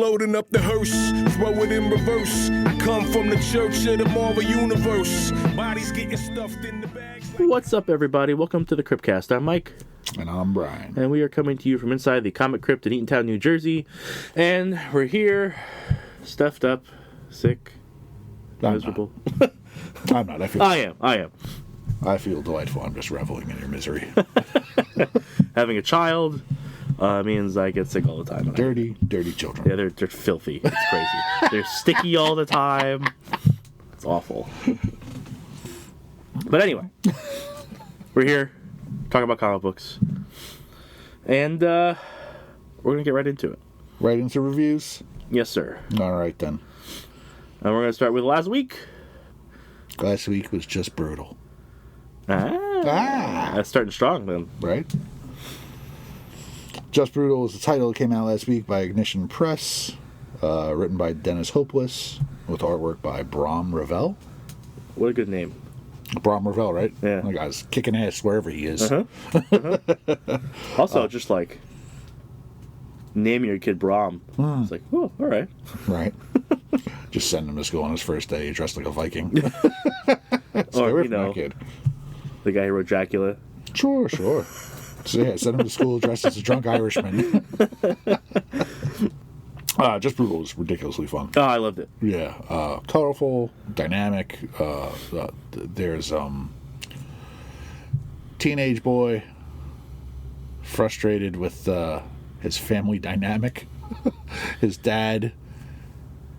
loading up the hearse, throw it in reverse. I come from the church of the Marvel Universe. Bodies getting stuffed in the bags. What's up, everybody? Welcome to the Cryptcast. I'm Mike. And I'm Brian. And we are coming to you from inside the Comic Crypt in Eatontown, New Jersey. And we're here, stuffed up, sick, miserable. I'm not. I am. I feel delightful. I'm just reveling in your misery. Having a child means I get sick all the time. Dirty children. Yeah, they're filthy. It's crazy. They're sticky all the time. It's awful. But anyway, we're here talking about comic books. And we're going to get right into it. Right into reviews? Yes, sir. All right, then. And we're going to start with last week. Last week was just brutal. That's starting strong, then. Right? Just Brutal is the title. It came out last week by Ignition Press. Written by Dennis Hopeless. With artwork by Bram Ravel. What a good name. Bram Ravel, right? Yeah. That guy's kicking ass wherever he is. Also, just like, name your kid Bram. It's like, oh, all right. Right. Just send him to school on his first day dressed like a Viking. Or, you know, kid. The guy who wrote Dracula. Sure. So yeah, send him to school dressed as a drunk Irishman. Just Brutal was ridiculously fun. Oh, I loved it. Yeah, colorful, dynamic. There's teenage boy frustrated with his family dynamic. His dad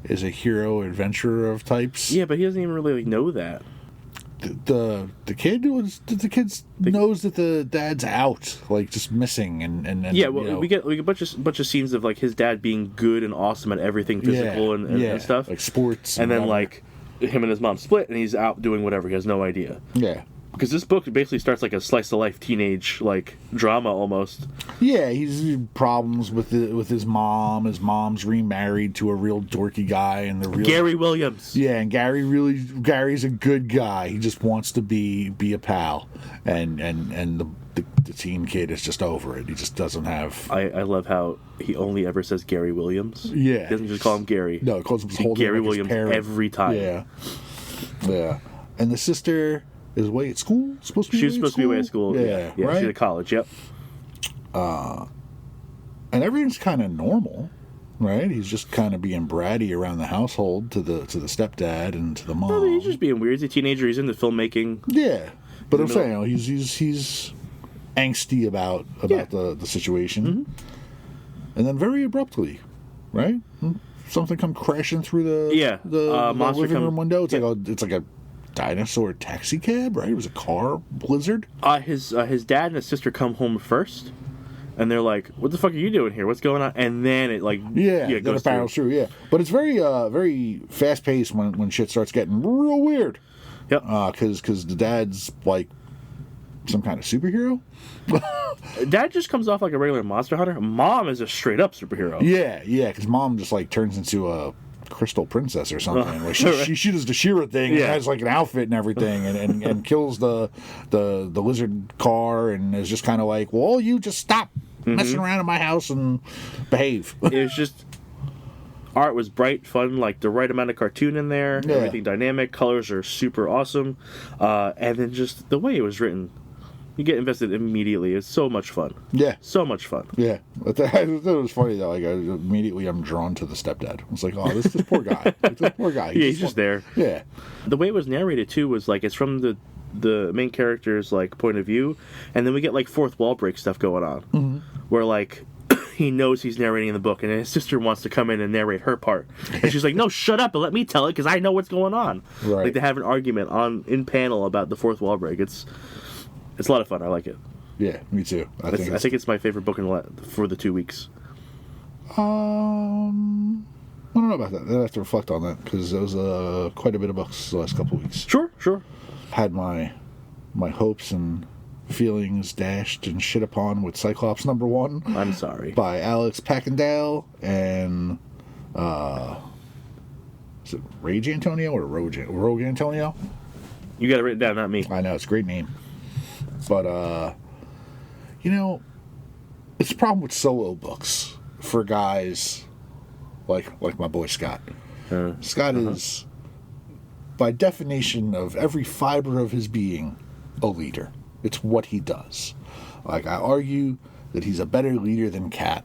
is a hero adventurer of types. Yeah, but he doesn't even really know that. The kid knows that the dad's out, like just missing, and yeah. Well, we get a bunch of scenes of like his dad being good and awesome at everything physical and stuff, like sports, and then like him and his mom split, and he's out doing whatever. He has no idea. Yeah. Because this book basically starts like a slice of life teenage like drama almost. Yeah, he's problems with his mom. His mom's remarried to a real dorky guy, and Gary Williams. Yeah, and Gary's a good guy. He just wants to be a pal, and the teen kid is just over it. He just doesn't have. I love how he only ever says Gary Williams. Yeah, he doesn't just call him Gary. No, he calls him Gary Williams every time. Yeah, and the sister is away at school. She was supposed to be away at school. Yeah, right? She's at college. Yep. And everything's kind of normal, right? He's just kind of being bratty around the household to the stepdad and to the mom. I mean, he's just being weird. He's a teenager. He's into filmmaking. Yeah, but I'm saying he's angsty about the situation, and then very abruptly, right? Something come crashing through the living room window. It's like a dinosaur taxi cab, right? It was a car blizzard. His dad and his sister come home first, and they're like, "What the fuck are you doing here? What's going on?" And then it then it barrels through. Yeah, but it's very fast paced when shit starts getting real weird. Yep. Because the dad's like some kind of superhero. Dad just comes off like a regular monster hunter. Mom is a straight up superhero. Yeah. Because mom just like turns into a crystal princess or something. Like she does the She-Ra thing and has like an outfit and everything and kills the lizard car and is just kind of like, well, you just stop messing around in my house and behave. It was just art was bright, fun, like the right amount of cartoon in there, everything dynamic, colors are super awesome, and then just the way it was written. You get invested immediately. It's so much fun. Yeah. So much fun. Yeah. I thought it was funny that like immediately I'm drawn to the stepdad. I was like, oh, this poor guy. This poor guy. He's just there. Yeah. The way it was narrated too was like it's from the main character's like point of view, and then we get like fourth wall break stuff going on, where like he knows he's narrating in the book, and his sister wants to come in and narrate her part, and she's like, no, shut up and let me tell it because I know what's going on. Right. Like they have an argument in panel about the fourth wall break. It's a lot of fun. I like it. Yeah, me too. I think it's my favorite book for the 2 weeks. I don't know about that. I have to reflect on that because there was quite a bit of books the last couple of weeks. Sure. Had my hopes and feelings dashed and shit upon with Cyclops #1. I'm sorry. By Alex Packendale and is it Rage Antonio or Rogue Antonio? You got it written down, not me. I know, it's a great name. But, it's a problem with solo books for guys like my boy Scott. Scott is, by definition of every fiber of his being, a leader. It's what he does. Like, I argue that he's a better leader than Cat,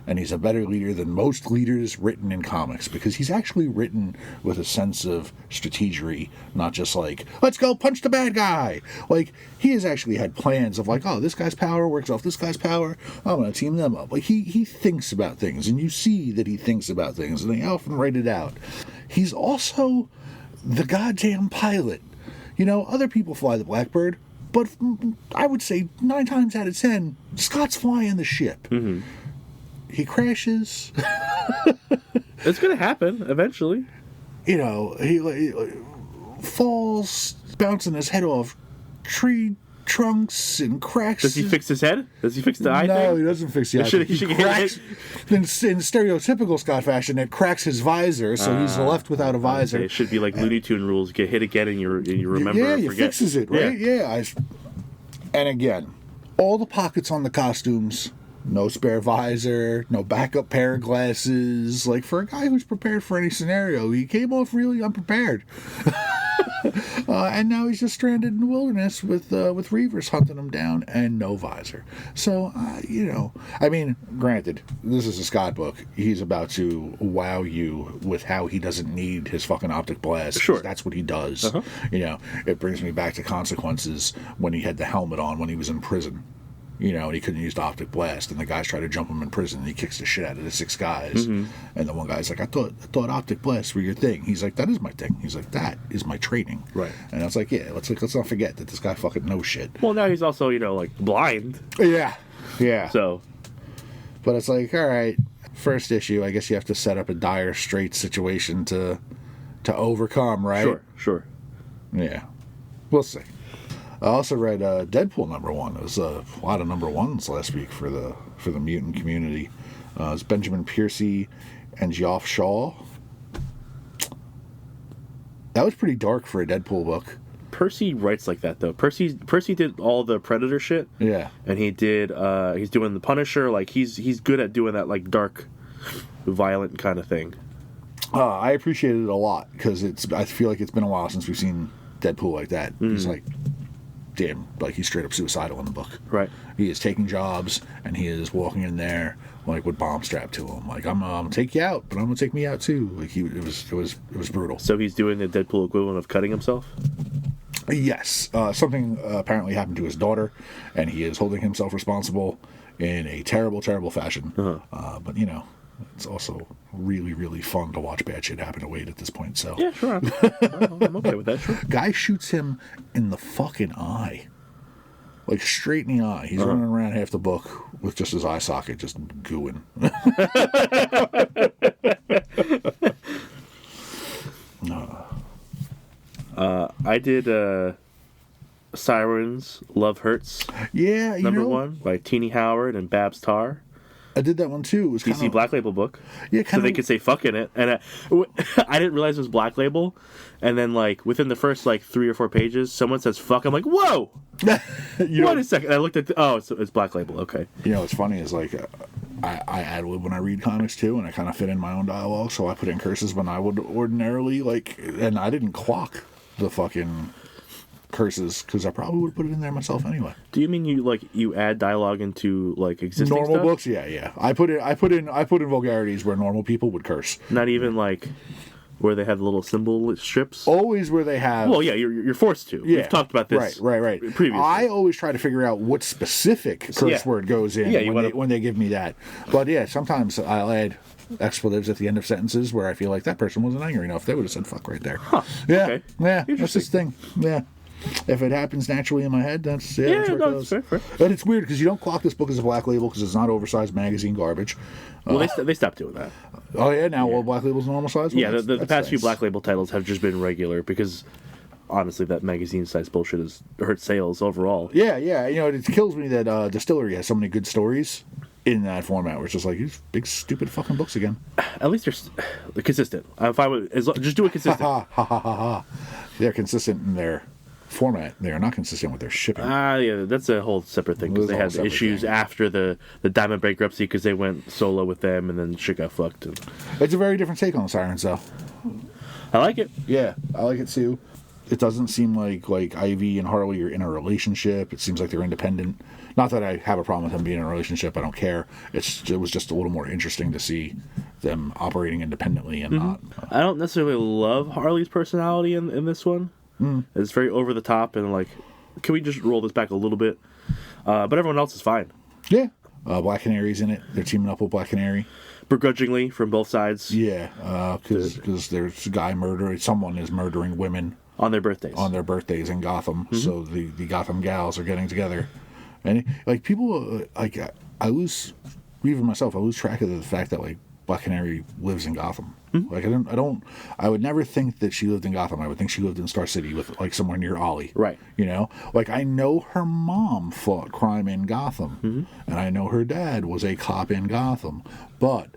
and he's a better leader than most leaders written in comics, because he's actually written with a sense of strategy, not just like, let's go punch the bad guy. Like, he has actually had plans of like, oh, this guy's power works off this guy's power, I'm going to team them up. Like, he thinks about things, and you see that he thinks about things, and they often write it out. He's also the goddamn pilot. You know, other people fly the Blackbird, but I would say 9 times out of 10, Scott's flying the ship. Mm-hmm. He crashes. It's going to happen eventually. You know, he falls, bouncing his head off tree trunks and cracks. Does he fix his head? Does he fix the eye thing? No, he doesn't fix the eye thing. He cracks, in stereotypical Scott fashion, it cracks his visor, so he's left without a visor. Okay. It should be like Looney Tune rules. Get hit again and you remember yeah, or he forget. Fixes it, right? Yeah. And again, all the pockets on the costumes, no spare visor, no backup pair of glasses. Like, for a guy who's prepared for any scenario, he came off really unprepared. And now he's just stranded in the wilderness with Reavers hunting him down and no visor. So, you know, I mean, granted, this is a Scott book. He's about to wow you with how he doesn't need his fucking optic blast. Sure. That's what he does. You know, it brings me back to Consequences when he had the helmet on when he was in prison. You know, and he couldn't use the optic blast, and the guys try to jump him in prison, and he kicks the shit out of the 6 guys. Mm-hmm. And the one guy's like, I thought optic blasts were your thing. He's like, that is my thing. He's like, that is my training. Right. And I was like, yeah, let's not forget that this guy fucking knows shit. Well, now he's also, you know, like, blind. Yeah. So. But it's like, all right, first issue, I guess you have to set up a dire straits situation to overcome, right? Sure. Yeah. We'll see. I also read Deadpool #1. There was a lot of #1s last week for the mutant community. It's Benjamin Piercy and Geoff Shaw. That was pretty dark for a Deadpool book. Percy writes like that though. Percy did all the Predator shit. Yeah, and he did. He's doing the Punisher. Like he's good at doing that like dark, violent kind of thing. I appreciated it a lot because I feel like it's been a while since we've seen Deadpool like that. Mm. He's like. Damn, like he's straight up suicidal in the book. Right. He is taking jobs and he is walking in there like with bombs strapped to him. Like I'm gonna take you out, but I'm gonna take me out too. Like it was brutal. So he's doing the Deadpool equivalent of cutting himself. Yes, something apparently happened to his daughter, and he is holding himself responsible in a terrible, terrible fashion. Uh-huh. But you know, it's also really, really fun to watch bad shit happen to Wade at this point. So yeah, sure, I'm okay with that. Sure. Guy shoots him in the fucking eye, like straight in the eye. He's running around half the book with just his eye socket just gooing. I did Sirens Love Hurts. Yeah, #1 by Teenie Howard and Babs Tarr. I did that one too. It was DC Black Label book. Yeah, so they could say fuck in it. And I didn't realize it was Black Label. And then, like, within the first, like, 3 or 4 pages, someone says fuck. I'm like, whoa! Wait a second. I looked at it's Black Label. Okay. You know, what's funny is, like, I ad-lib when I read comics too, and I kind of fit in my own dialogue, so I put in curses when I would ordinarily, like, and I didn't clock the fucking curses because I probably would have put it in there myself anyway. Do you mean you add dialogue into like existing normal stuff? Books? Yeah. I put in vulgarities where normal people would curse. Not even like where they have the little symbol strips. Always where they have. Well, yeah, you're forced to. Yeah. We've talked about this. Right. Previously, I always try to figure out what specific curse word goes in when they give me that. But yeah, sometimes I'll add expletives at the end of sentences where I feel like that person wasn't angry enough. They would have said fuck right there. Huh. Yeah. Okay. Yeah. That's this thing. Yeah. If it happens naturally in my head, that's where it goes. Fair. But it's weird because you don't clock this book as a Black Label because it's not oversized magazine garbage. Well, they stopped doing that. Oh yeah, now all Black Label's normal size. Well, yeah, the past few Black Label titles have just been regular because honestly, that magazine size bullshit has hurt sales overall. Yeah. You know, it kills me that Distillery has so many good stories in that format where it's just like these big stupid fucking books again. At least they're consistent. If I would just do it consistent. They're consistent in their format. They are not consistent with their shipping. Yeah, that's a whole separate thing because they had issues after the Diamond bankruptcy because they went solo with them and then shit got fucked. It's a very different take on the Sirens, though. I like it. Yeah, I like it too. It doesn't seem like Ivy and Harley are in a relationship. It seems like they're independent. Not that I have a problem with them being in a relationship. I don't care. It was just a little more interesting to see them operating independently and not. I don't necessarily love Harley's personality in this one. It's very over the top and like, can we just roll this back a little bit? But everyone else is fine. Yeah. Black Canary's in it. They're teaming up with Black Canary. Begrudgingly from both sides. Yeah, because there's a guy someone is murdering women. On their birthdays. On their birthdays in Gotham. So the Gotham gals are getting together. And like people, I lose, even myself, I lose track of the fact that like Black Canary lives in Gotham. Like I would never think that she lived in Gotham. I would think she lived in Star City with like somewhere near Ollie. Right. You know, like I know her mom fought crime in Gotham, and I know her dad was a cop in Gotham, but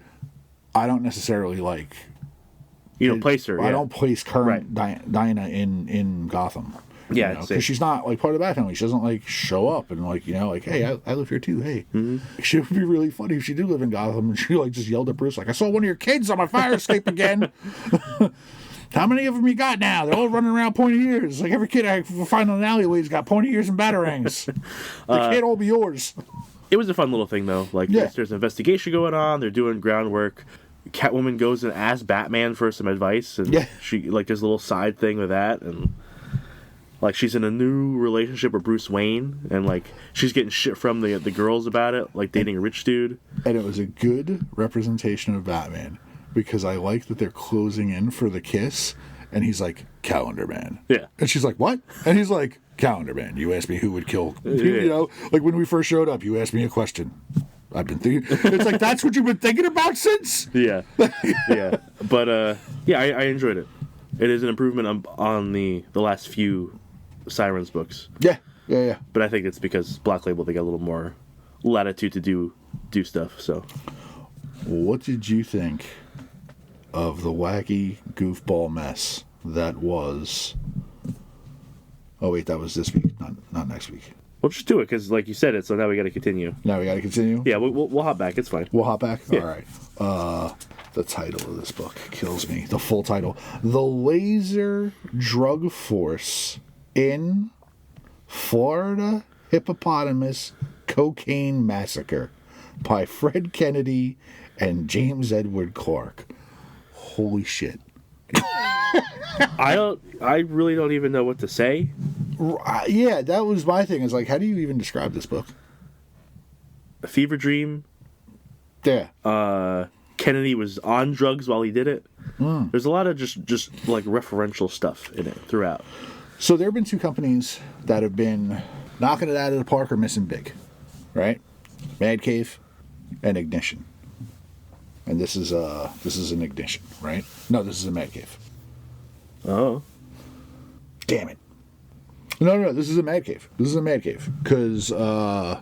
I don't necessarily like. You don't place her. I don't place current Dinah in Gotham. Yeah, because she's not like part of the Bat family. She doesn't like show up and like like, hey, I live here too. Hey, She would be really funny if she did live in Gotham and she like just yelled at Bruce like, I saw one of your kids on my fire escape again. How many of them you got now? They're all running around pointy ears. Like every kid I find in an alleyway's got pointy ears and batarangs. They can't all be yours. It was a fun little thing though. Like there's an investigation going on. They're doing groundwork. Catwoman goes and asks Batman for some advice, and she like there's a little side thing with that, and like she's in a new relationship with Bruce Wayne, and like she's getting shit from the girls about it, like dating a rich dude. And it was a good representation of Batman because I like that they're closing in for the kiss, and he's like, Calendar Man. Yeah, and she's like, what? And he's like, Calendar Man. You asked me who would kill. You know, like when we first showed up, you asked me a question. I've been thinking. It's like that's what you've been thinking about since. Yeah, yeah. But I enjoyed it. It is an improvement on the last few Sirens books. Yeah. But I think it's because Black Label they got a little more latitude to do stuff. So, what did you think of the wacky goofball mess that was? Oh wait, that was this week, not next week. We'll just do it because, like you said it, so now we got to continue. Now we got to continue? Yeah, we'll hop back. It's fine. We'll hop back? Yeah. All right. The title of this book kills me. The full title. The Laser Drug Force in Florida Hippopotamus Cocaine Massacre by Fred Kennedy and James Edward Clark. Holy shit. I really don't even know what to say. Yeah, that was my thing. Is like, how do you even describe this book? A fever dream. Yeah. Kennedy was on drugs while he did it. There's a lot of just like referential stuff in it throughout. So there have been two companies that have been knocking it out of the park or missing big, right? Mad Cave and Ignition. And this is an Ignition, right? No, this is a Mad Cave. Oh. Damn it. No, this is a Mad Cave. This is a Mad Cave. Because the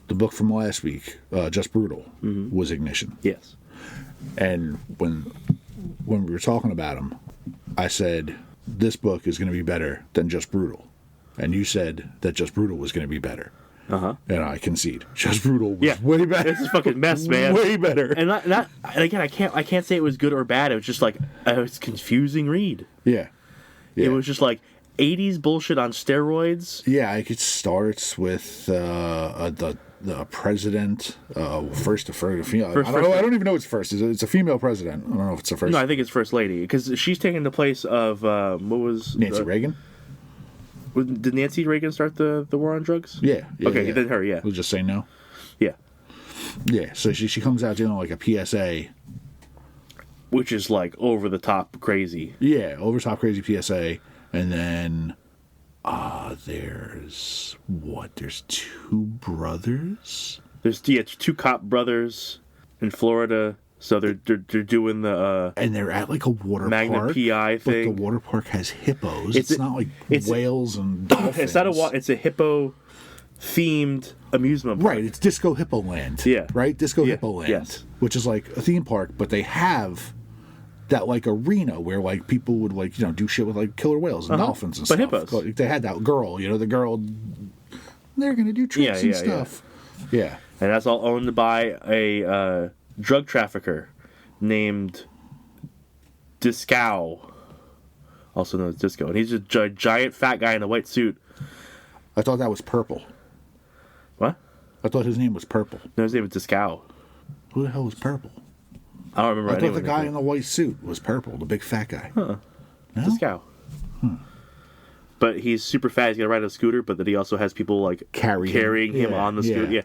book from last week, Just Brutal, was Ignition. Yes. And when we were talking about them, I said, this book is going to be better than Just Brutal. And you said that Just Brutal was going to be better. Uh-huh. And I concede. Just Brutal was way better. It's a fucking mess, man. Way better. And not again, I can't say it was good or bad. It was just like it was confusing read. Yeah. It was just like 80s bullshit on steroids. Yeah, it starts with the president, first a female. I don't even know it's first. It's a female president. I don't know if it's the first. No, I think it's first lady because she's taking the place of what was Nancy Reagan. Did Nancy Reagan start the war on drugs? Yeah. Okay, then her. Yeah. We'll just say no. Yeah. Yeah. So she comes out doing like a PSA, which is like over the top crazy. Yeah, over the top crazy PSA. And then there's two brothers? There's two cop brothers in Florida. So they're doing the and they're at like a water Magna park. PI thing. But the water park has hippos. It's not like whales and dolphins. It's not it's a hippo themed amusement park. Right, it's Disco Hippo Land. Yeah. Right? Disco Hippo Land. Yes. Which is like a theme park, but they have that like arena where like people would like do shit with like killer whales and dolphins and but stuff. hippos. But they had that girl, the girl. They're gonna do tricks and stuff. Yeah. And that's all owned by a drug trafficker named Discow, also known as Disco, and he's a giant fat guy in a white suit. I thought that was Purple. What? I thought his name was Purple. No, his name is Discow. Who the hell was Purple? I don't remember. I thought the guy in the white suit was Purple, the big fat guy. Huh. No? Discow. But he's super fat. He's gonna ride a scooter, but then he also has people like carrying him on the scooter. Yeah,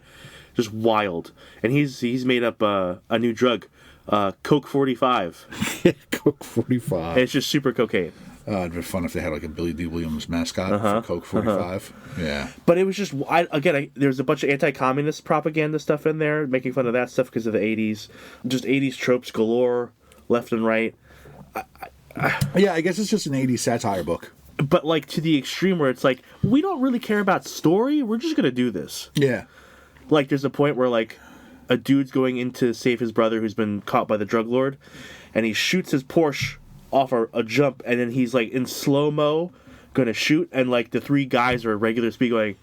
just wild. And he's made up a new drug, Coke 45. Coke 45. And it's just super cocaine. It'd be fun if they had like a Billy D. Williams mascot for Coke 45. Yeah. But it was just, there's a bunch of anti-communist propaganda stuff in there, making fun of that stuff because of the 80s. Just 80s tropes galore, left and right. Yeah, I guess it's just an 80s satire book. But like to the extreme where it's like, we don't really care about story, we're just going to do this. Yeah. Like there's a point where like a dude's going in to save his brother who's been caught by the drug lord, and he shoots his Porsche off a jump, and then he's like in slow-mo gonna shoot, and like the three guys are at regular speed going,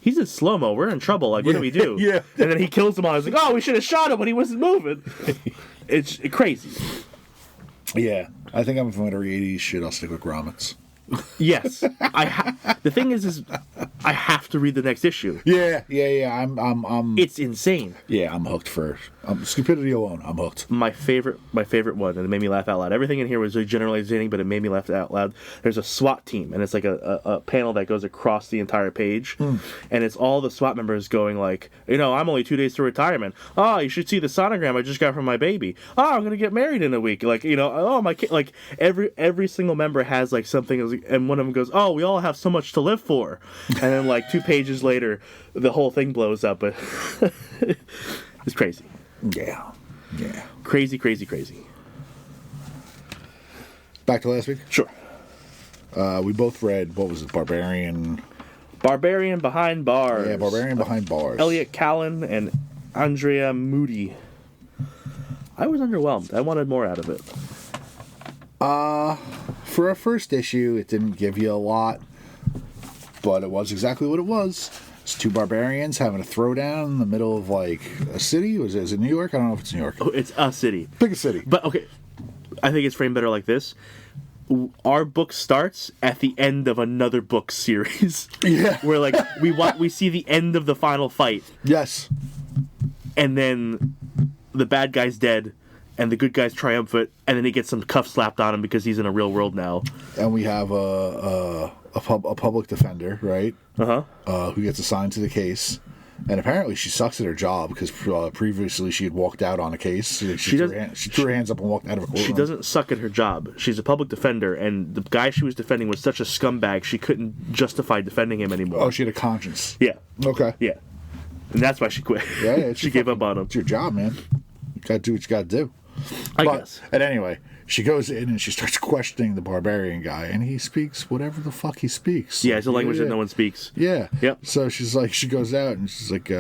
he's in slow-mo, we're in trouble, like what do we do? Yeah. And then he kills them all. He's like, oh, we should have shot him when he wasn't moving. It's crazy. Yeah. I think I'm going to read 80s shit. I'll stick with grommets. Yes. The thing is I have to read the next issue. Yeah. I'm It's insane. Yeah, I'm hooked for stupidity alone. I'm hooked. My favorite one, and it made me laugh out loud. Everything in here was really generalizing, but it made me laugh out loud. There's a SWAT team, and it's like a panel that goes across the entire page, and it's all the SWAT members going like, I'm only 2 days to retirement. Oh, you should see the sonogram I just got from my baby. Oh, I'm gonna get married in a week. Like, oh my kid. Like every single member has like something, and one of them goes, oh, we all have so much to live for, and then like 2 pages later, the whole thing blows up. But it's crazy. Yeah. Crazy. Back to last week? Sure. We both read, what was it, Barbarian Behind Bars. Yeah, Barbarian Behind Bars. Elliot Callan and Andrea Moody. I was underwhelmed. I wanted more out of it. For a first issue, it didn't give you a lot, but it was exactly what it was. It's 2 barbarians having a throwdown in the middle of like a city. Is it New York? I don't know if it's New York. Oh, it's a city. Pick a city. But okay, I think it's framed better like this. Our book starts at the end of another book series. Yeah. Where like we see the end of the final fight. Yes. And then the bad guy's dead and the good guy's triumphant, and then he gets some cuffs slapped on him because he's in a real world now. And we have a public defender, right? Who gets assigned to the case. And apparently she sucks at her job because previously she had walked out on a case. She threw her hands up and walked out of a courtroom. She doesn't suck at her job. She's a public defender, and the guy she was defending was such a scumbag she couldn't justify defending him anymore. Oh, she had a conscience. Yeah. Okay. Yeah. And that's why she quit. Yeah, she gave up on him. It's your job, man. You gotta do what you gotta do. I guess. And anyway, she goes in and she starts questioning the barbarian guy, and he speaks whatever the fuck he speaks. Yeah, it's a language that no one speaks. Yeah. Yep. So she's like, she goes out and she's like,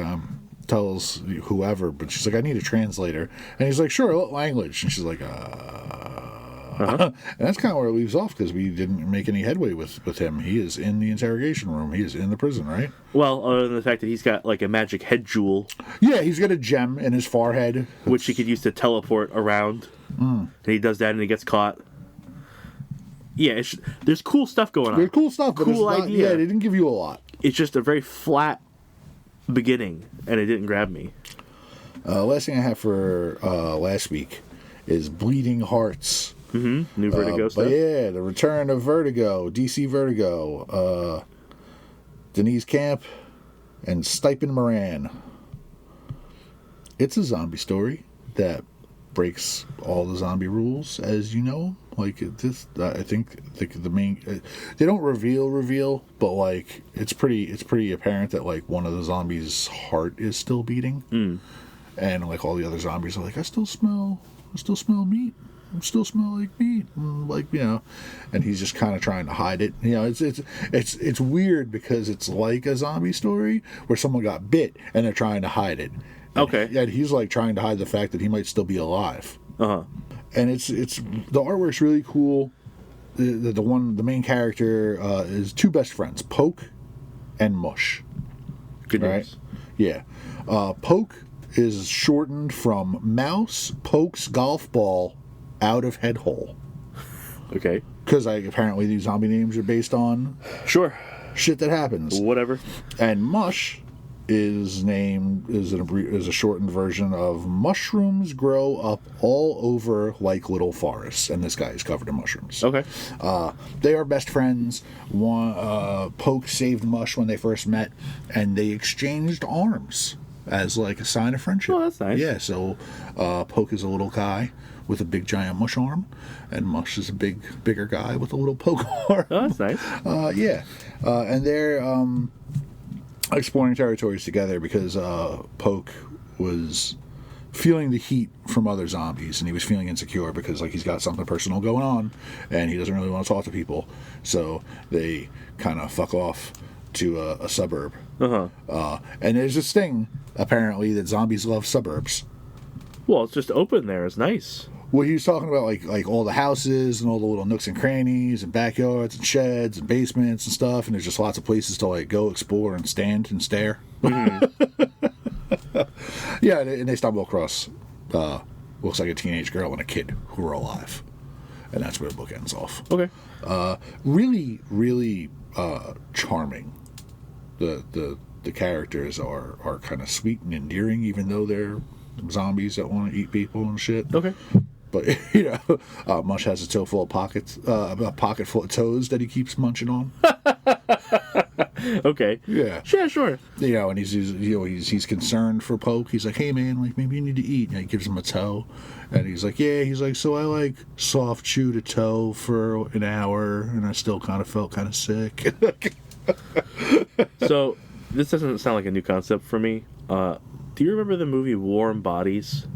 tells whoever, but she's like, I need a translator. And he's like, sure, what language? And she's like, And that's kind of where it leaves off because we didn't make any headway with him. He is in the interrogation room. He is in the prison, right? Well, other than the fact that he's got like a magic head jewel. Yeah, he's got a gem in his forehead. Which he could use to teleport around. And he does that and he gets caught. Yeah, there's cool stuff going on. There's cool stuff, but cool idea. Yeah, they didn't give you a lot. It's just a very flat beginning, and it didn't grab me. Last thing I have for last week is Bleeding Hearts. Mm-hmm. New Vertigo stuff. But yeah, the return of Vertigo, DC Vertigo, Denise Camp, and Stipend Moran. It's a zombie story that breaks all the zombie rules, as you know. Like this, I think the main they don't reveal, but like it's pretty apparent that like one of the zombies' heart is still beating, and like all the other zombies are like, I still smell meat. Still smell like meat, and he's just kind of trying to hide it. It's weird because it's like a zombie story where someone got bit and they're trying to hide it. Okay. And he's like trying to hide the fact that he might still be alive. and it's the artwork's really cool. The main character is two best friends, Poke and Mush. Good right? names. Yeah. Poke is shortened from Mouse Pokes Golf Ball Out of Head Hole. Okay. Because apparently these zombie names are based on Sure. shit that happens. Whatever. And Mush is a shortened version of Mushrooms Grow Up All Over Like Little Forests, and this guy is covered in mushrooms. Okay. They are best friends. Poke saved Mush when they first met, and they exchanged arms as like a sign of friendship. Oh, that's nice. Yeah, so Poke is a little guy with a big giant Mush arm, and Mush is a bigger guy with a little Poke arm. Oh, that's nice. And they're exploring territories together because Poke was feeling the heat from other zombies, and he was feeling insecure because like he's got something personal going on, and he doesn't really want to talk to people. So they kind of fuck off to a suburb. And there's this thing apparently that zombies love suburbs. Well, it's just open there. It's nice. Well, he was talking about like all the houses and all the little nooks and crannies and backyards and sheds and basements and stuff, and there's just lots of places to like go explore and stand and stare. Yeah, and they stumble across looks like a teenage girl and a kid who are alive, and that's where the book ends off. Okay. Really, really charming. The characters are kind of sweet and endearing, even though they're zombies that want to eat people and shit. Okay. But Mush has a toe full of pockets, a pocket full of toes that he keeps munching on. Okay. Yeah. Yeah, sure. And he's concerned for Poke. He's like, hey man, like maybe you need to eat. And he gives him a toe, and he's like, yeah. He's like, so I like soft chewed a toe for an hour, and I still kind of felt kind of sick. So this doesn't sound like a new concept for me. Do you remember the movie Warm Bodies?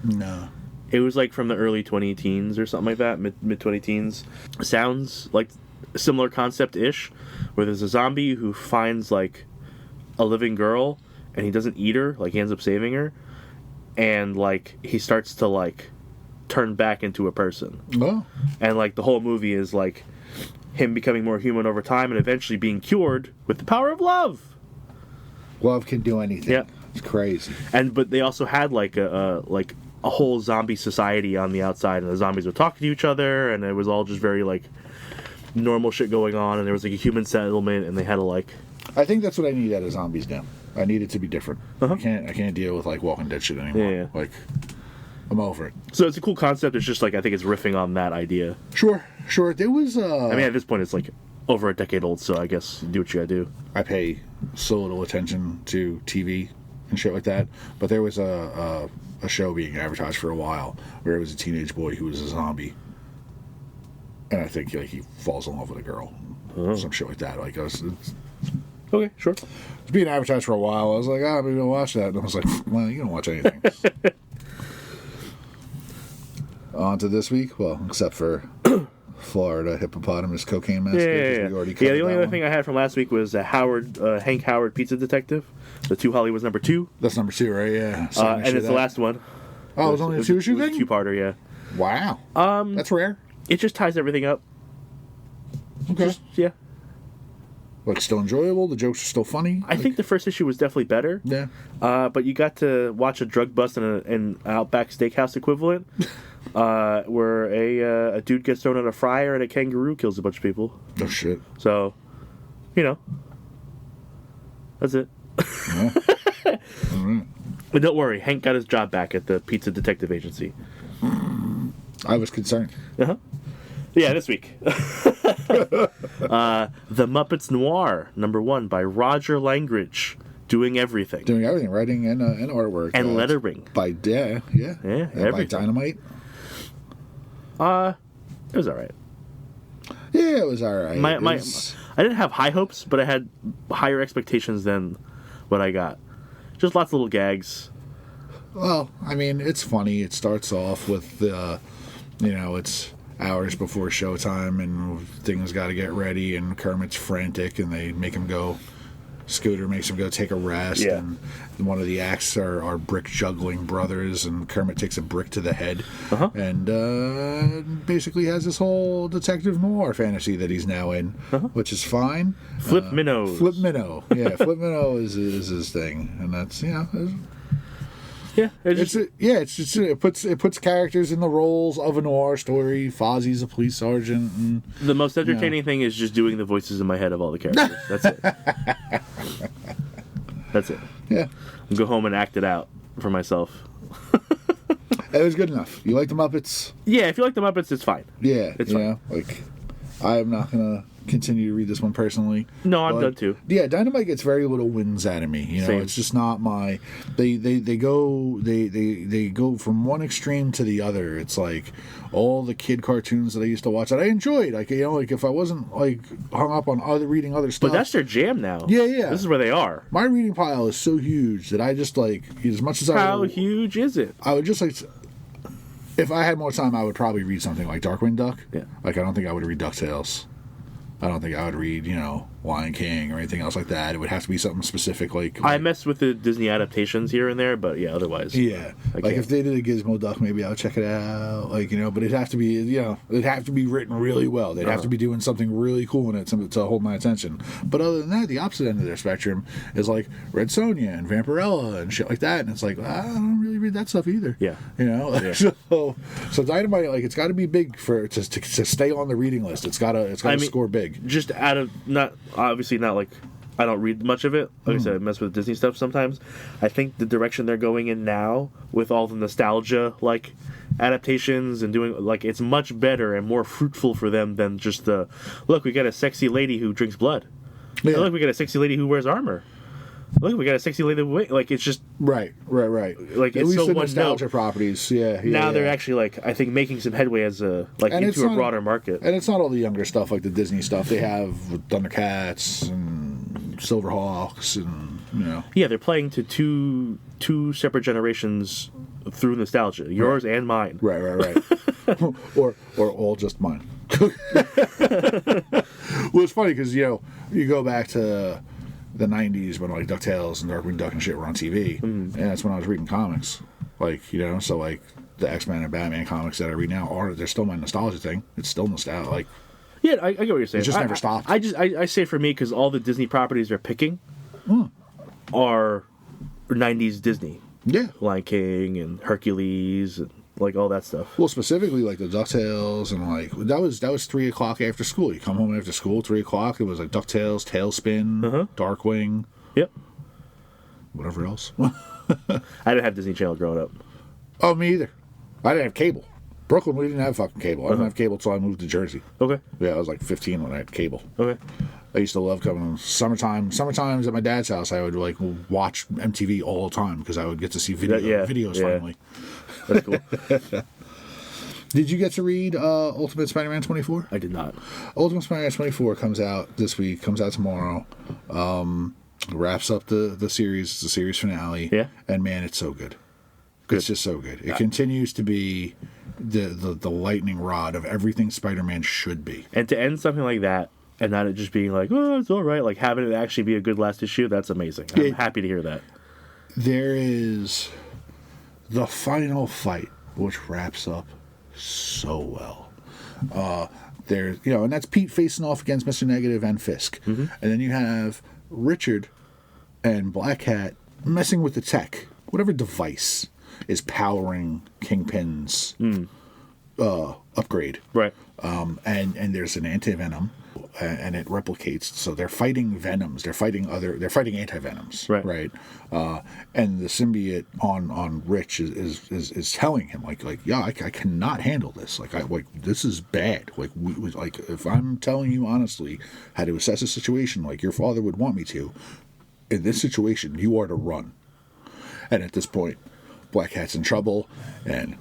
No. It was like from the early 20-teens or something like that, mid-20-teens. Sounds like a similar concept-ish, where there's a zombie who finds like a living girl, and he doesn't eat her, like he ends up saving her, and like he starts to like turn back into a person. Oh. And like the whole movie is like him becoming more human over time and eventually being cured with the power of love. Love can do anything. Yeah. It's crazy. But they also had like a whole zombie society on the outside, and the zombies would talk to each other, and it was all just very like normal shit going on, and there was like a human settlement, and they had to like. I think that's what I need out of zombies now. I need it to be different. I can't deal with like Walking Dead shit anymore. Yeah. Like, I'm over it. So it's a cool concept. It's just like I think it's riffing on that idea. Sure. There was I mean, at this point, it's like over a decade old, so I guess do what you gotta do. I pay so little attention to TV and shit like that, but there was a show being advertised for a while where it was a teenage boy who was a zombie, and I think like he falls in love with a girl, some shit like that. Like it's Okay, sure. being advertised for a while. I was like, maybe I'll watch that, and I was like, well, you don't watch anything. On to this week, well, except for Florida Hippopotamus Cocaine Massacre. We already covered the only that other one. thing I had from last week was Hank Howard Pizza Detective. The Two Hollywood's number 2. That's number 2, right? Yeah. And it's the last one. Oh, it was only a 2-issue thing? Two-parter, yeah. Wow. That's rare. It just ties everything up. Okay. Yeah. Like, still enjoyable? The jokes are still funny? I think the first issue was definitely better. Yeah. But you got to watch a drug bust in an Outback Steakhouse equivalent, where a dude gets thrown in a fryer and a kangaroo kills a bunch of people. Oh, shit. So, that's it. Yeah. All right. But don't worry, Hank got his job back at the Pizza Detective Agency. I was concerned. Uh-huh. Yeah, this week. The Muppets Noir, number 1, by Roger Langridge. Doing everything. Doing everything. Writing and artwork. And lettering. By everything. Dynamite. It was alright. Yeah, it was alright. I didn't have high hopes, but I had higher expectations than what I got. Just lots of little gags. Well, I mean, it's funny. It starts off with, it's hours before showtime and things got to get ready, and Kermit's frantic, and they make him go Scooter makes him go take a rest, and one of the acts are brick juggling brothers, and Kermit takes a brick to the head, and basically has this whole detective noir fantasy that he's now in, which is fine. Flip Minnows. Flip Minnow, Flip Minnow is his thing, and that's it puts characters in the roles of a noir story. Fozzie's a police sergeant. And, the most entertaining thing is just doing the voices in my head of all the characters. That's it. That's it. Yeah. I'll go home and act it out for myself. It was good enough. You like the Muppets? Yeah, if you like the Muppets, it's fine. Yeah, it's fine. Like, I'm not gonna continue to read this one personally. No, I'm done too. Yeah, Dynamite gets very little wins out of me. Same. It's just not my. They go from one extreme to the other. It's like all the kid cartoons that I used to watch that I enjoyed. Like if I wasn't like hung up on reading other stuff. But that's their jam now. Yeah. This is where they are. My reading pile is so huge that I just like as much as How huge is it? I would just like. If I had more time, I would probably read something like Darkwing Duck. Yeah. Like, I don't think I would read DuckTales. I don't think I would read, Lion King or anything else like that. It would have to be something specific. Like I mess with the Disney adaptations here and there, but yeah, otherwise. Yeah. Like, if they did a Gizmo Duck, maybe I would check it out. Like, but it'd have to be, it'd have to be written really well. They'd have to be doing something really cool in it to hold my attention. But other than that, the opposite end of their spectrum is like Red Sonja and Vampirella and shit like that. And it's like, I don't really read that stuff either. Yeah. Yeah. So Dynamite, like, it's got to be big for to stay on the reading list. It's got to score big. Just out of obviously not like I don't read much of it. Like I said, I mess with Disney stuff sometimes. I think the direction they're going in now with all the nostalgia like adaptations and doing like it's much better and more fruitful for them than just the look. We got a sexy lady who drinks blood. Yeah. Look, we got a sexy lady who wears armor. Look, we got a sexy lady. Like it's just right. Like at it's least so the one nostalgia note. Properties. Yeah. Now they're actually like I think making some headway as a like and into a broader market. And it's not all the younger stuff like the Disney stuff. They have Thundercats and Silverhawks and Yeah, they're playing to two separate generations through nostalgia, yours and mine. Right. or all just mine. Well, it's funny because you go back to the 90s when like DuckTales and Darkwing Duck and shit were on TV, and that's when I was reading comics. Like so like the X-Men and Batman comics that I read now they're still my nostalgia thing. It's still nostalgia. Like yeah, I get what you're saying. It just never stopped. I say for me because all the Disney properties they're picking are 90s Disney. Yeah, Lion King and Hercules and like all that stuff. Well, specifically like the DuckTales and like that was 3:00 after school. You come home after school, 3:00. It was like DuckTales, Tailspin, Darkwing. Yep. Whatever else. I didn't have Disney Channel growing up. Oh, me either. I didn't have cable. Brooklyn, we didn't have fucking cable. I didn't have cable until I moved to Jersey. Okay. Yeah, I was like 15 when I had cable. Okay. I used to love coming summertimes at my dad's house. I would like watch MTV all the time because I would get to see videos finally. That's cool. Did you get to read Ultimate Spider-Man 24? I did not. Ultimate Spider-Man 24 comes out this week, comes out tomorrow. Wraps up the series. It's the series finale. Yeah. And man, it's so good. It's just so good. It continues to be the lightning rod of everything Spider-Man should be. And to end something like that, and not it just being like, oh, it's all right, like having it actually be a good last issue, that's amazing. I'm happy to hear that. There is the final fight, which wraps up so well. There's, and that's Pete facing off against Mr. Negative and Fisk. And then you have Richard and Black Cat messing with the tech, whatever device is powering Kingpin's upgrade. Right. And there's an anti-venom, and it replicates. So they're fighting venoms. They're fighting anti-venoms. Right. And the symbiote on Rich is telling him like yeah, I cannot handle this. Like this is bad. Like if I'm telling you honestly how to assess a situation like your father would want me to, in this situation you are to run. And at this point, Black Cat's in trouble, and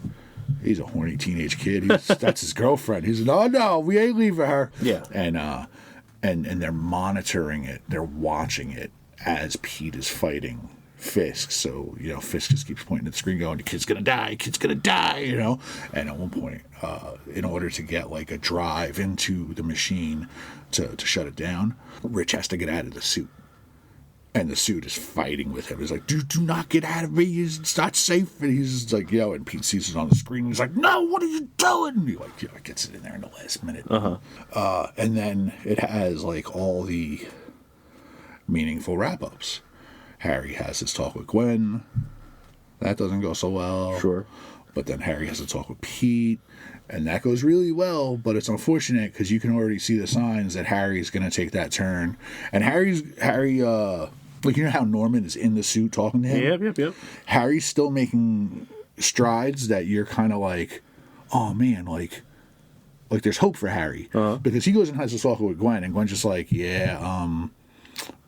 he's a horny teenage kid. That's his girlfriend. He's no, we ain't leaving her. Yeah. And they're monitoring it. They're watching it as Pete is fighting Fisk. So Fisk just keeps pointing at the screen, going, "The kid's gonna die. Kid's gonna die." And at one point, in order to get like a drive into the machine to shut it down, Rich has to get out of the suit. And the suit is fighting with him. He's like, do not get out of me. It's not safe. And he's just like, and Pete sees it on the screen. He's like, no, what are you doing? And he like, gets it in there in the last minute. And then it has like all the meaningful wrap-ups. Harry has his talk with Gwen. That doesn't go so well. Sure. But then Harry has a talk with Pete. And that goes really well, but it's unfortunate because you can already see the signs that Harry's going to take that turn. And Harry, like, you know how Norman is in the suit talking to him? Yep. Harry's still making strides that you're kind of like, oh man, like there's hope for Harry. Because he goes and has a talk with Gwen, and Gwen's just like,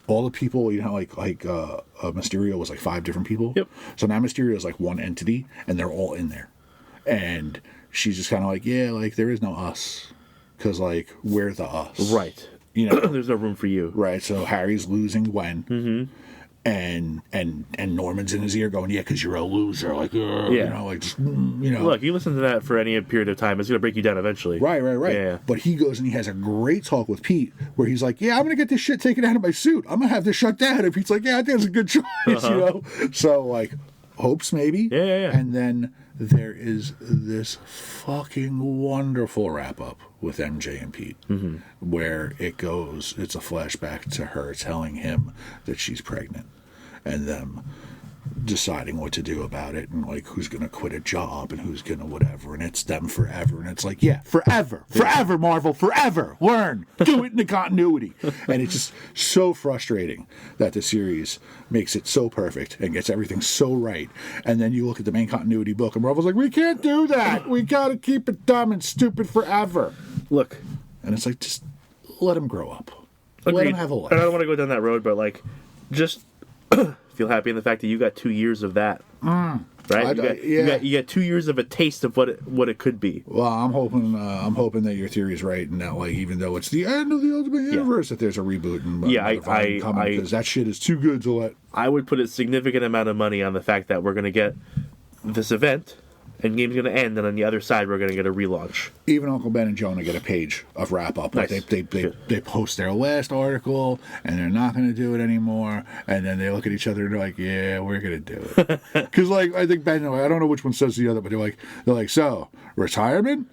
all the people, you know, like Mysterio was like 5 different people. Yep. So now Mysterio is like one entity, and they're all in there. And she's just kind of like, like, there is no us. Because, like, we're the us. Right. You know? There's no room for you. Right, so Harry's losing Gwen. Mm-hmm. And Norman's in his ear going, because you're a loser. Like, you know, like, just, you know. Look, you listen to that for any period of time, it's going to break you down eventually. Right. Yeah. But he goes and he has a great talk with Pete where he's like, I'm going to get this shit taken out of my suit. I'm going to have this shut down. And Pete's like, I think it's a good choice, you know? So, like, hopes maybe. Yeah. And then there is this fucking wonderful wrap-up with MJ and Pete, where it's a flashback to her telling him that she's pregnant, and them deciding what to do about it, and like who's gonna quit a job and who's gonna whatever, and it's them forever, and it's like forever Marvel, forever learn, do it in the continuity. And it's just so frustrating that the series makes it so perfect and gets everything so right, and then you look at the main continuity book and Marvel's like, we can't do that, we gotta keep it dumb and stupid forever. Look, and it's like, just let him grow up. Agreed. Let him have a life. And I don't want to go down that road, but like, just feel happy in the fact that you got 2 years of that, right? You got 2 years of a taste of what it could be. Well, I'm hoping that your theory is right, and that, like, even though it's the end of the Ultimate Universe, that there's a reboot and because that shit is too good to let. I would put a significant amount of money on the fact that we're going to get this event. And game's going to end, and on the other side, we're going to get a relaunch. Even Uncle Ben and Jonah get a page of wrap-up. Nice. Like they post their last article, and they're not going to do it anymore. And then they look at each other, and they're like, we're going to do it. Because, like, I think Ben, I don't know which one says the other, but they're like, so, retirement?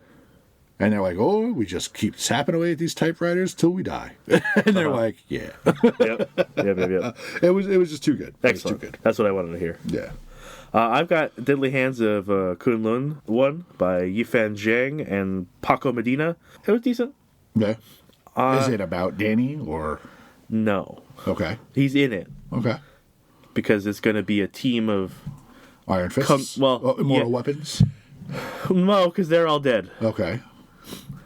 And they're like, oh, we just keep tapping away at these typewriters till we die. And they're like, yeah. Yep. It was just too good. Excellent. It was too good. That's what I wanted to hear. Yeah. I've got Deadly Hands of Kunlun 1 by Yifan Zhang and Paco Medina. It was decent. Yeah. Is it about Danny or? No. Okay. He's in it. Okay. Because it's going to be a team of Iron Fists? Immortal weapons? No, because they're all dead. Okay.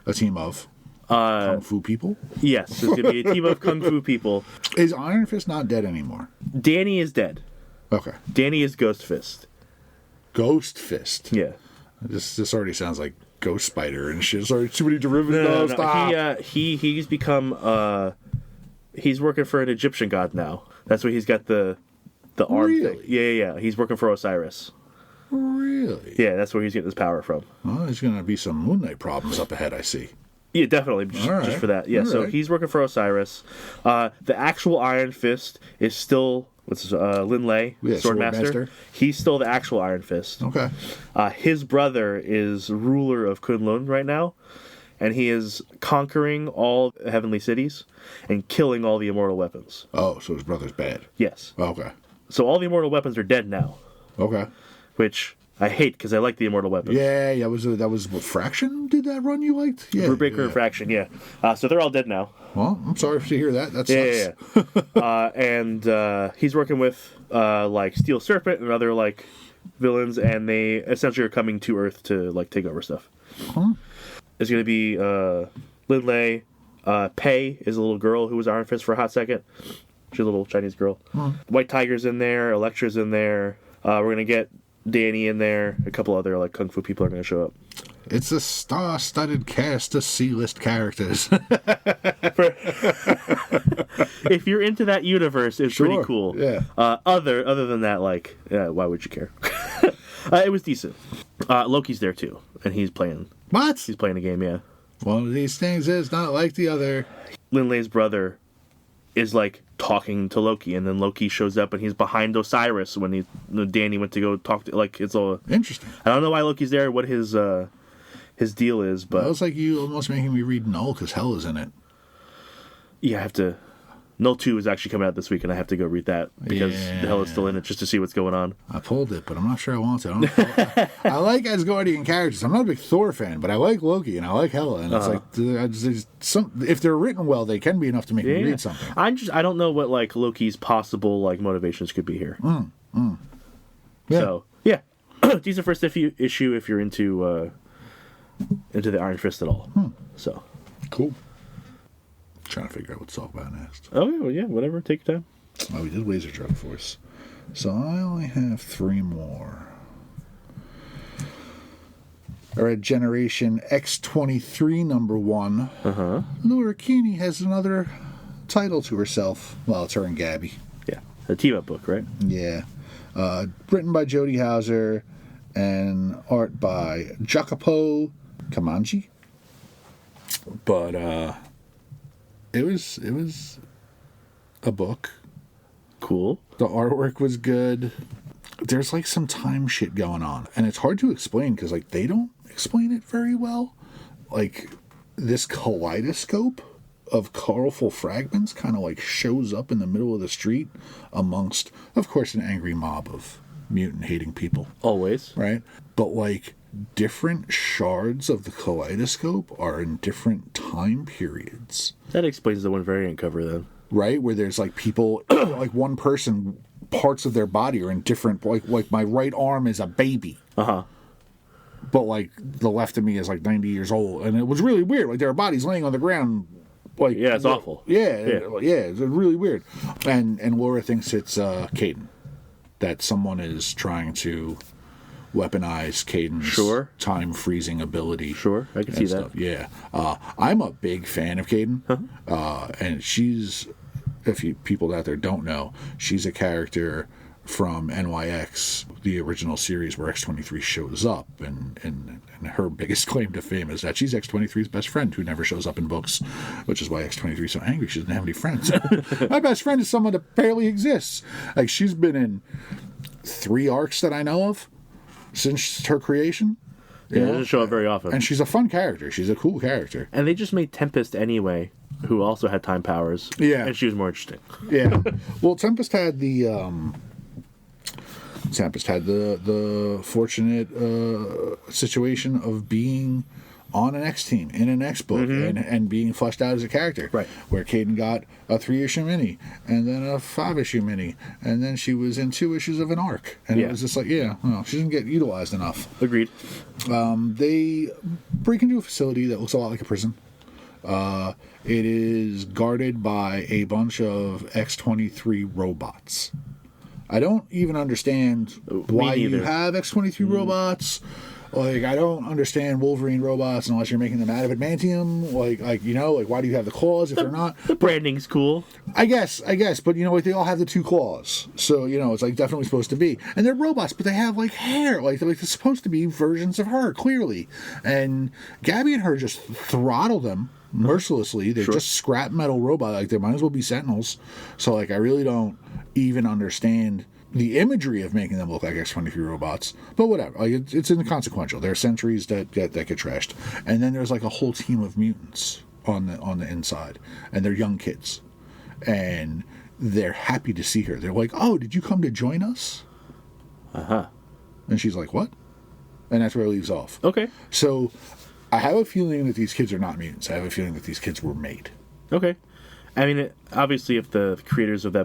A team of Kung Fu people? Yes, it's going to be a team of Kung Fu people. Is Iron Fist not dead anymore? Danny is dead. Okay. Danny is Ghost Fist. Ghost Fist? Yeah. This already sounds like Ghost Spider and shit. Sorry, too many derivatives. No, stop. He's become he's working for an Egyptian god now. That's why he's got the arm. Really? Yeah. He's working for Osiris. Really? Yeah, that's where he's getting his power from. Well, there's going to be some Moon Knight problems up ahead, I see. Yeah, definitely. Just for that. Yeah, All so right. he's working for Osiris. The actual Iron Fist is still Lin Lei, Swordmaster. He's still the actual Iron Fist. Okay. His brother is ruler of Kunlun right now, and he is conquering all heavenly cities and killing all the immortal weapons. Oh, so his brother's bad. Yes. Okay. So all the immortal weapons are dead now. Okay. Which I hate because I like the immortal weapons. Yeah. That was what Fraction did that run you liked? Yeah. Brubaker and Fraction, yeah. So they're all dead now. Well, I'm sorry to hear that. That sucks. Yeah. And he's working with like Steel Serpent and other like villains, and they essentially are coming to Earth to like take over stuff. Huh? It's going to be Lin Lei. Pei is a little girl who was Iron Fist for a hot second. She's a little Chinese girl. Huh. White Tiger's in there. Elektra's in there. We're going to get Danny in there. A couple other like Kung Fu people are going to show up. It's a star-studded cast of C-list characters. If you're into that universe, it's Sure, pretty cool. yeah. Other than that, like, why would you care? It was decent. Loki's there too, and he's playing. What? He's playing a game, yeah. One of these things is not like the other. Lin Lei's brother is like talking to Loki, and then Loki shows up and he's behind Osiris when Danny went to go talk to, like, it's all interesting. I don't know why Loki's there, what his deal is, but it was like you almost making me read Null because Hell is in it. Yeah, I have to. Null 2 is actually coming out this week, and I have to go read that because the Hell is still in it just to see what's going on. I pulled it, but I'm not sure I want to. I like Asgardian characters. I'm not a big Thor fan, but I like Loki and I like Hela, and it's like if they're written well, they can be enough to make me read something. I don't know what like Loki's possible like motivations could be here. Yeah. So yeah, decent first issue if you're into the Iron Fist at all. So cool. Trying to figure out what to talk about next. Oh, well, yeah, whatever. Take your time. Oh, we did Laser Drug Force. So I only have 3 more. I read Generation X-23 #1. Laura Keeney has another title to herself. Well, it's her and Gabby. Yeah, a team-up book, right? Yeah. Written by Jody Hauser and art by Jacopo Camangi. But, It was a book. Cool. The artwork was good. There's like some time shit going on, and it's hard to explain because like they don't explain it very well. Like this kaleidoscope of colorful fragments kind of like shows up in the middle of the street amongst, of course, an angry mob of mutant hating people. Always. Right? But like different shards of the kaleidoscope are in different time periods. That explains the one variant cover then. Right? Where there's like people, like one person, parts of their body are in different, like my right arm is a baby. But like the left of me is like 90 years old. And it was really weird. Like there are bodies laying on the ground. Like, yeah, it's awful. Yeah, it's really weird. And Laura thinks it's Caden. That someone is trying to weaponize Caden's time freezing ability. Sure, I can see stuff. that. Yeah. I'm a big fan of Caden. And she's, if you people out there don't know, she's a character from NYX, the original series where X-23 shows up. And her biggest claim to fame is that she's X-23's best friend who never shows up in books, which is why X-23 is so angry she doesn't have any friends. My best friend is someone that barely exists. Like, she's been in 3 arcs that I know of since her creation. Yeah, it doesn't show up very often. And she's a fun character. She's a cool character. And they just made Tempest anyway, who also had time powers. Yeah. And she was more interesting. Yeah. Well, Tempest had the fortunate situation of being on an X team in an X book and being fleshed out as a character. Right. Where Caden got a 3-issue mini and then a 5-issue mini and then she was in 2 issues of an arc. And it was just like, she didn't get utilized enough. Agreed. They break into a facility that looks a lot like a prison. It is guarded by a bunch of X-23 robots. I don't even understand why you have X-23 robots. Like, I don't understand Wolverine robots unless you're making them out of adamantium. Like why do you have the claws if they're not? The branding's cool. I guess, but like they all have the 2 claws, so it's like definitely supposed to be. And they're robots, but they have like hair, like they're supposed to be versions of her, clearly. And Gabby and her just throttle them mercilessly. They're just scrap metal robot. Like they might as well be Sentinels. So like I really don't even understand the imagery of making them look like X-23 robots, but whatever. Like it's inconsequential. There are sentries that get trashed, and then there's like a whole team of mutants on the inside, and they're young kids, and they're happy to see her. They're like, "Oh, did you come to join us?" And she's like, "What?" And that's where it leaves off. Okay. So I have a feeling that these kids are not mutants. I have a feeling that these kids were made. Okay. I mean, obviously, if the creators of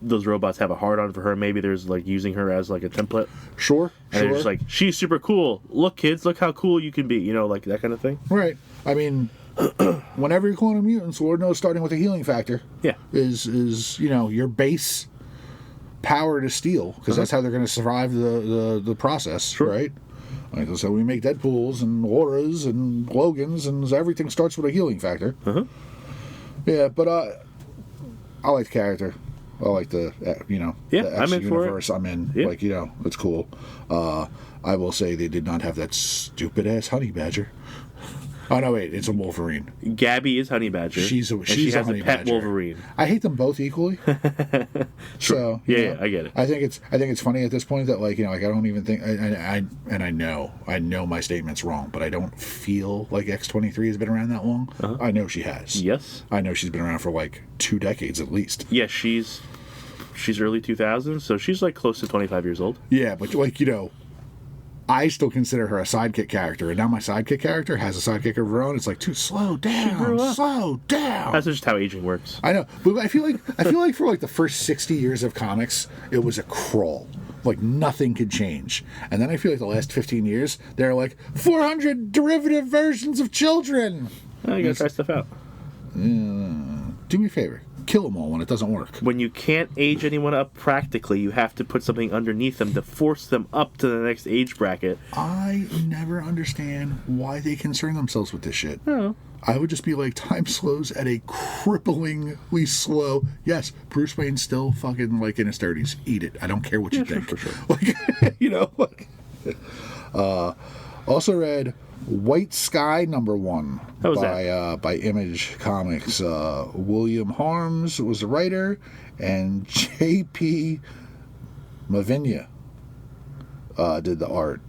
those robots have a hard-on for her, maybe there's like using her as like a template. Sure. And they're just like, she's super cool. Look, kids, look how cool you can be. Like that kind of thing. Right. I mean, whenever you're cloning mutants, Lord knows starting with a healing factor. Yeah. Is your base power to steal, because that's how they're going to survive the process. Sure. Right. Like, so we make Deadpools and Auras and Logans, and everything starts with a healing factor. Yeah, but I like the character. I like the the X universe I'm in. Yeah. Like, it's cool. I will say they did not have that stupid ass honey badger. Oh no, wait, it's a Wolverine. Gabby is Honey Badger. She has a Honey a pet Badger. Wolverine. I hate them both equally. So yeah, I get it. I think it's funny at this point that like I don't even think I know my statement's wrong, but I don't feel like X-23 has been around that long. I know she has. Yes. I know she's been around for like 2 decades at least. Yeah, she's early 2000s, so she's like close to 25 years old. Yeah, but I still consider her a sidekick character, and now my sidekick character has a sidekick of her own. It's like, dude, slow down, slow down. That's just how aging works. I know, but I feel like for like the first 60 years of comics, it was a crawl. Like nothing could change, and then I feel like the last 15 years, they're like 400 derivative versions of children. Oh, you gotta try stuff out. Do me a favor. Kill them all when it doesn't work. When you can't age anyone up practically, you have to put something underneath them to force them up to the next age bracket. I never understand why they concern themselves with this shit. Oh. I would just be like, time slows at a cripplingly slow. Yes, Bruce Wayne's still fucking like in his 30s. Eat it. I don't care what you think. For sure. Like, also read White Sky #1 by Image Comics. William Harms was the writer, and J.P. Mavinia did the art.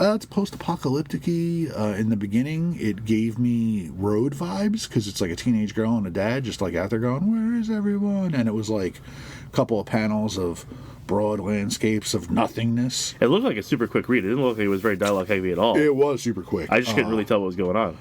It's post-apocalyptic-y. In the beginning, it gave me Road vibes, because it's like a teenage girl and a dad just like out there going, where is everyone? And it was like a couple of panels of broad landscapes of nothingness. It looked like a super quick read. It didn't look like it was very dialogue heavy at all. It was super quick. I just couldn't really tell what was going on.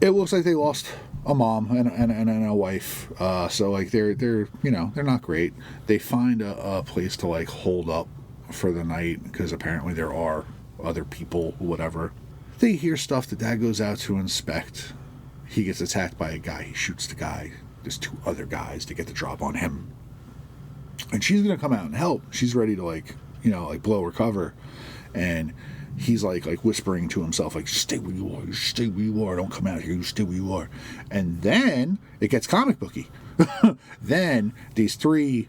It looks like they lost a mom and a wife. So like they're not great. They find a place to like hold up for the night, because apparently there are other people, whatever. They hear stuff. The dad goes out to inspect. He gets attacked by a guy. He shoots the guy. There's 2 other guys to get the drop on him. And she's going to come out and help. She's ready to blow her cover. And he's like whispering to himself, like, stay where you are. You stay where you are. Don't come out here. You stay where you are. And then it gets comic booky. Then these 3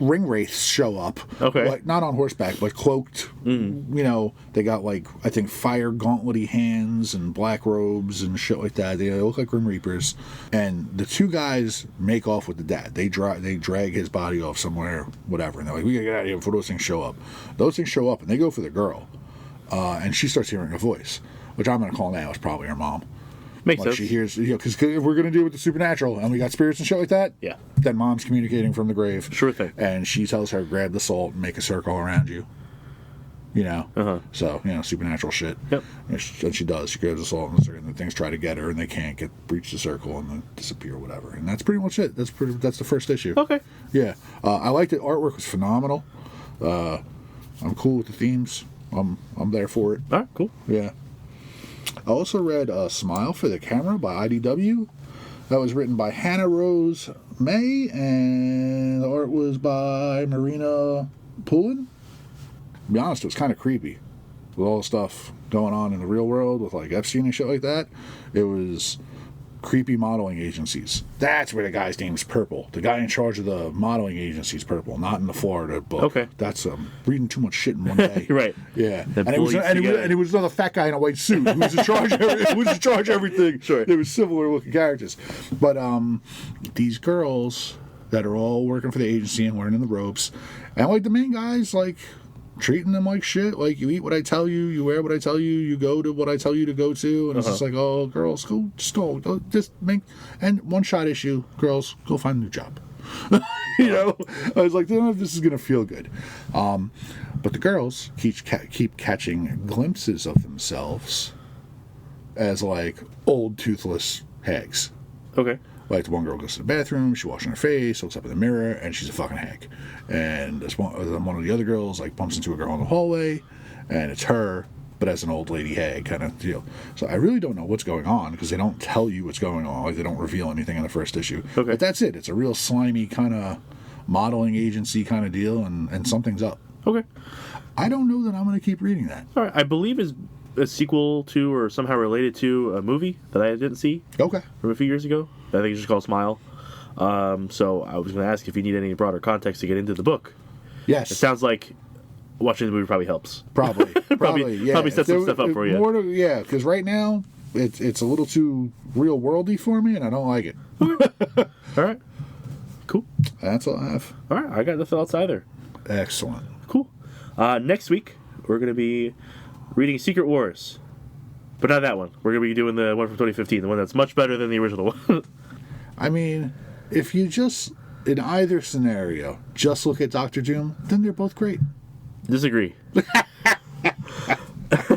ring wraiths show up. Okay. Like, not on horseback, but cloaked. They got like, I think, fire gauntlet-y hands and black robes and shit like that. They look like Grim Reapers. And the 2 guys make off with the dad. They drag his body off somewhere, whatever. And they're like, we gotta get out of here before those things show up. Those things show up and they go for the girl. And she starts hearing a voice, which I'm gonna call now is probably her mom. Makes like sense. She hears, because if we're going to deal with the supernatural and we got spirits and shit like that, Yeah. then mom's communicating from the grave. Sure thing. And she tells her, grab the salt and make a circle around you. So, supernatural shit. Yep. And she does. She grabs the salt and the things try to get her and they can't breach the circle and then disappear or whatever. And that's pretty much it. That's the first issue. Okay. Yeah. I liked it. Artwork was phenomenal. I'm cool with the themes. I'm there for it. All right, cool. Yeah. I also read Smile for the Camera by IDW. That was written by Hannah Rose May, and the art was by Marina Poulin. To be honest, it was kind of creepy. With all the stuff going on in the real world with like Epstein and shit like that. It was creepy modeling agencies. That's where the guy's name's Purple. The guy in charge of the modeling agency's Purple, not in the Florida book. Okay. That's reading too much shit in one day. Right. Yeah. And it was another fat guy in a white suit who was in charge of everything. Sure. They were similar looking characters. But these girls that are all working for the agency and learning the ropes, and like the main guys like treating them like shit. Like, you eat what I tell you, you wear what I tell you, you go to what I tell you to go to, and it's just like, oh, girls, just make, and one-shot issue, girls, go find a new job. I was like, I don't know if this is gonna feel good. But the girls keep catching glimpses of themselves as like old toothless hags. Okay. Like, the one girl goes to the bathroom, she's washing her face, looks up in the mirror, and she's a fucking hag. And one of the other girls like bumps into a girl in the hallway, and it's her, but as an old lady hag kind of deal. So I really don't know what's going on, because they don't tell you what's going on. Like, they don't reveal anything in the first issue. Okay. But that's it. It's a real slimy kind of modeling agency kind of deal, and something's up. Okay. I don't know that I'm going to keep reading that. All right. I believe is a sequel to or somehow related to a movie that I didn't see. Okay. From a few years ago. I think it's just called Smile. So I was going to ask if you need any broader context to get into the book. Yes. It sounds like watching the movie probably helps. Probably, yeah. Probably set some stuff up for you. Yeah, because right now it's a little too real worldy for me, and I don't like it. All right, cool. That's all I have. All right, I got nothing else either. Excellent. Cool. Next week we're gonna be reading Secret Wars, but not that one. We're gonna be doing the one from 2015, the one that's much better than the original one. I mean, if you just in either scenario just look at Doctor Doom, then they're both great. Disagree.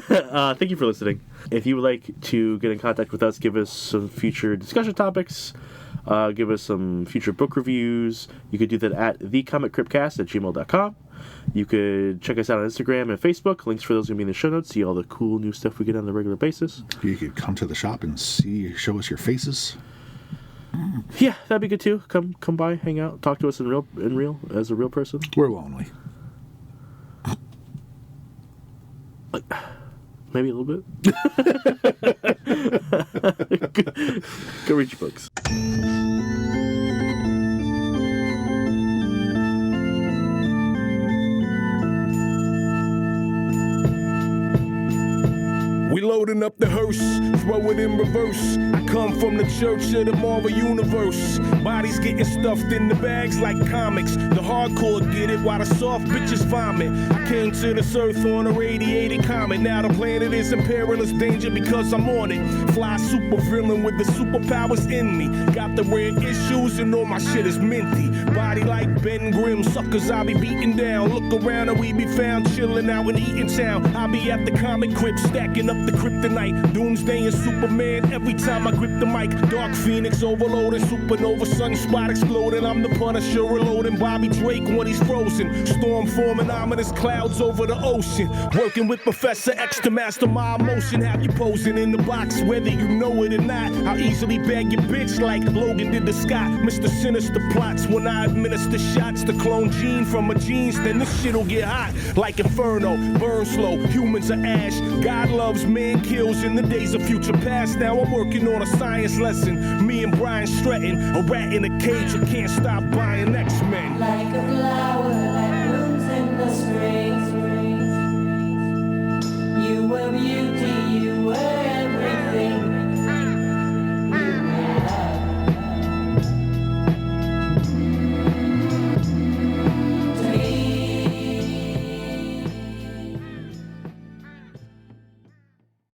Thank you for listening. If you would like to get in contact with us, give us some future discussion topics, give us some future book reviews, you could do that at thecomiccryptcast@gmail.com. You could check us out on Instagram and Facebook. Links for those are going to be in the show notes. See all the cool new stuff we get on a regular basis. You could come to the shop and show us your faces. Yeah, that'd be good too. Come by, hang out, talk to us in real as a real person. We're lonely. Maybe a little bit. Go read your books. We loading up the hearse, throw it in reverse. I come from the church of the Marvel Universe. Bodies getting stuffed in the bags like comics. The hardcore get it while the soft bitches vomit. I came to this earth on a radiated comet. Now the planet is in perilous danger because I'm on it. Fly super villain with the superpowers in me. Got the red issues and all my shit is minty. Body like Ben Grimm, suckers I be beating down. Look around and we be found chilling out in Eaton Town. I'll be at the comic crypt stacking up the kryptonite. Doomsday and Superman every time I grip the mic. Dark Phoenix overloading, supernova sunspot exploding. I'm the Punisher reloading Bobby Drake when he's frozen. Storm forming ominous clouds over the ocean. Working with Professor X to master my emotion. Have you posing in the box whether you know it or not. I'll easily bag your bitch like Logan did to Scott. Mr. Sinister plots when I administer shots to clone gene from a jeans. Then this shit'll get hot like Inferno. Burn slow, humans are ash. God loves man kills in the days of future past. Now I'm working on a science lesson. Me and Brian Stratton, a rat in a cage who can't stop buying X-Men. Like a flower.